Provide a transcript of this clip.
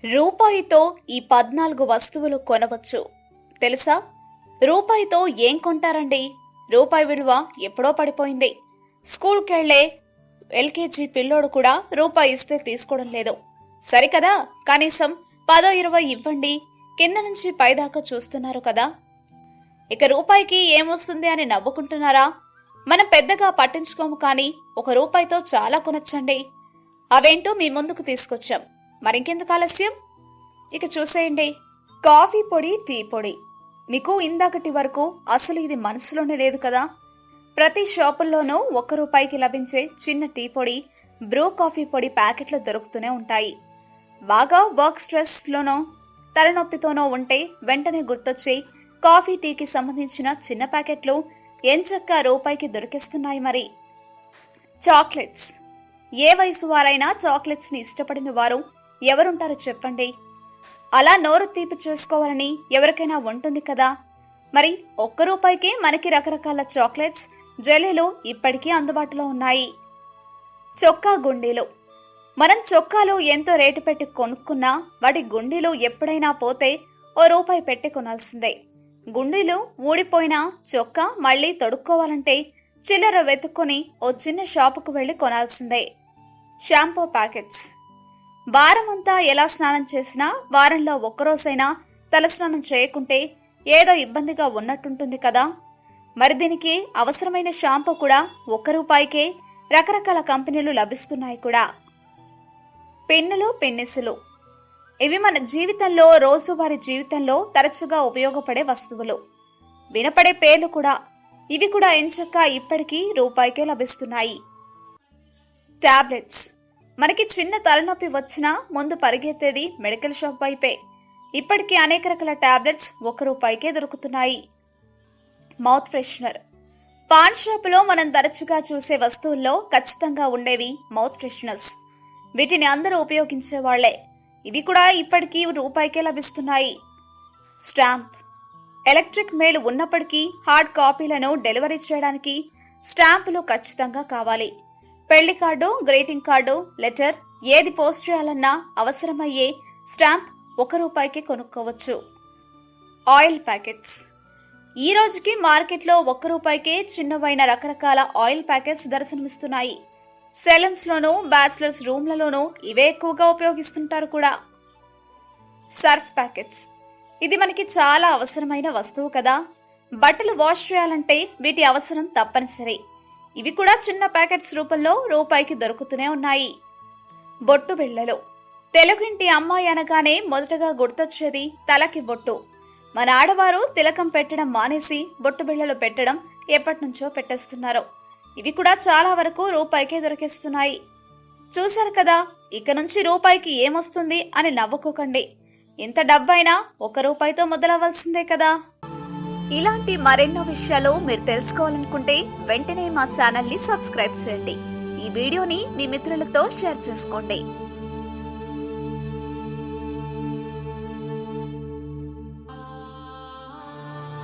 రూపాయితో ఈ 14 వస్తువులు కొనవచ్చు తెలుసా? రూపాయితో ఏం కొంటారండి? రూపాయి విలువ ఎప్పుడో పడిపోయింది. స్కూల్కెళ్లే ఎల్కేజీ పిల్లోడు కూడా రూపాయి ఇస్తే తీసుకోవడం లేదు. సరికదా, కనీసం 10-20 ఇవ్వండి, కింద నుంచి పైదాకా చూస్తున్నారు కదా. ఇక రూపాయికి ఏమొస్తుంది అని నవ్వుకుంటున్నారా? మనం పెద్దగా పట్టించుకోము, కానీ ఒక రూపాయితో చాలా కొనొచ్చండి. అవేంటో మీ ముందుకు తీసుకొచ్చాం. మరింకెందుకు ఆలస్యం, ఇక చూసేయండి. కాఫీ పొడి, టీ పొడి. మీకు ఇందాకటి వరకు అసలు ఇది మనసులోనే లేదు కదా. ప్రతి షాపుల్లోనూ ₹1 లభించే చిన్న టీ పొడి, బ్రూ కాఫీ పొడి ప్యాకెట్లు దొరుకుతూనే ఉంటాయి. బాగా వర్క్ స్ట్రెస్లోనో తలనొప్పితోనో ఉంటే వెంటనే గుర్తొచ్చే కాఫీ, టీకి సంబంధించిన చిన్న ప్యాకెట్లు ఎంచక్కా ₹1కి దొరికేస్తున్నాయి. మరి చాక్లెట్స్. ఏ వయసు వారైనా చాక్లెట్స్ ని ఇష్టపడిన వారు ఎవరుంటారో చెప్పండి. అలా నోరు తీపి చేసుకోవాలని ఎవరికైనా ఉంటుంది కదా. మరి ₹1కే మనకి రకరకాల చాక్లెట్స్, జెల్లీలు ఇప్పటికీ అందుబాటులో ఉన్నాయి. చొక్కా గుండీలు. మనం చొక్కాలు ఎంతో రేటు పెట్టి కొనుక్కున్నా వాటి గుండీలు ఎప్పుడైనా పోతే ₹1 పెట్టి కొనాల్సిందే. గుండీలు ఊడిపోయినా చొక్కా మళ్లీ తొడుక్కోవాలంటే చిల్లర వెతుక్కొని ఓ చిన్న షాపుకు వెళ్లి కొనాల్సిందే. Shampoo packets. వారమంతా ఎలా స్నానం చేసినా వారంలో ఒక్కరోజైనా తలస్నానం చేయకుంటే ఏదో ఇబ్బందిగా ఉన్నట్టుంటుంది కదా. మరి దీనికి అవసరమైన షాంపూ కూడా ₹1కే రకరకాల కంపెనీలు లభిస్తున్నాయి కూడా. పెన్నులు, పెన్నిసులు. ఇవి మన జీవితంలో, రోజువారీ జీవితంలో తరచుగా ఉపయోగపడే వస్తువులు. వినపడే పేర్లు కూడా. ఇవి కూడా ఎంచక్కా ఇప్పటికీ ₹1కే లభిస్తున్నాయి. టాబ్లెట్స్. మనకి చిన్న తలనొప్పి వచ్చినా ముందు పరిగెత్తేది మెడికల్ షాప్ వైపే. ఇప్పటికీ అనేక రకాల టాబ్లెట్స్ ₹1కే దొరుకుతున్నాయి. Mouth freshener. పాన్ షాపులో మనం తరచుగా చూసే వస్తువుల్లో ఖచ్చితంగా ఉండేవి మౌత్ ఫ్రెషనర్స్. వీటిని అందరూ ఉపయోగించేవాళ్లే. ఇవి కూడా ఇప్పటికీ ₹1కే లభిస్తున్నాయి. స్టాంప్. ఎలక్ట్రిక్ మెయిల్ ఉన్నప్పటికీ హార్డ్ కాపీలను డెలివరీ చేయడానికి స్టాంపులు ఖచ్చితంగా కావాలి. పెళ్లి కార్డు, గ్రీటింగ్ కార్డు, లెటర్ ఏది పోస్ట్ చేయాలన్నా అవసరమయ్యే స్టాంప్ ₹1కే కొనుక్కోవచ్చు. Oil packets. ఈ రోజుకి మార్కెట్లో ₹1కే చిన్నవైన రకరకాల ఆయిల్ ప్యాకెట్స్ దర్శనమిస్తున్నాయి. సెలూన్స్ లోనూ, బ్యాచిలర్స్ రూమ్లలోనూ ఇవే ఎక్కువగా ఉపయోగిస్తుంటారు కూడా. Surf packets. ఇది మనకి చాలా అవసరమైన వస్తువు కదా. బట్టలు వాష్ చేయాలంటే వీటి అవసరం తప్పనిసరి. ఇవి కూడా చిన్న ప్యాకెట్స్ రూపంలో ₹1కి దొరుకుతూనే ఉన్నాయి. బొట్టు బిళ్ళలు. తెలుగింటి అమ్మాయి అనగానే మొదటగా గుర్తొచ్చేది తలకి బొట్టు. మన ఆడవారు తిలకం పెట్టడం మానేసి బొట్టు బిళ్ళలు పెట్టడం ఎప్పటినుంచో పెట్టేస్తున్నారు. ఇవి కూడా చాలా వరకు ₹1కే దొరికేస్తున్నాయి. చూశారు కదా, ఇక నుంచి ₹1కి ఏమొస్తుంది అని నవ్వుకోకండి. ఎంత డబ్బైనా ₹1తో మొదలవ్వాల్సిందే కదా. ఇలాంటి మరెన్నో విషయాలు మీరు తెలుసుకోవాలనుకుంటే వెంటనే మా ఛానల్ని సబ్స్క్రైబ్ చేయండి. ఈ వీడియోని మీ మిత్రులతో షేర్ చేసుకోండి.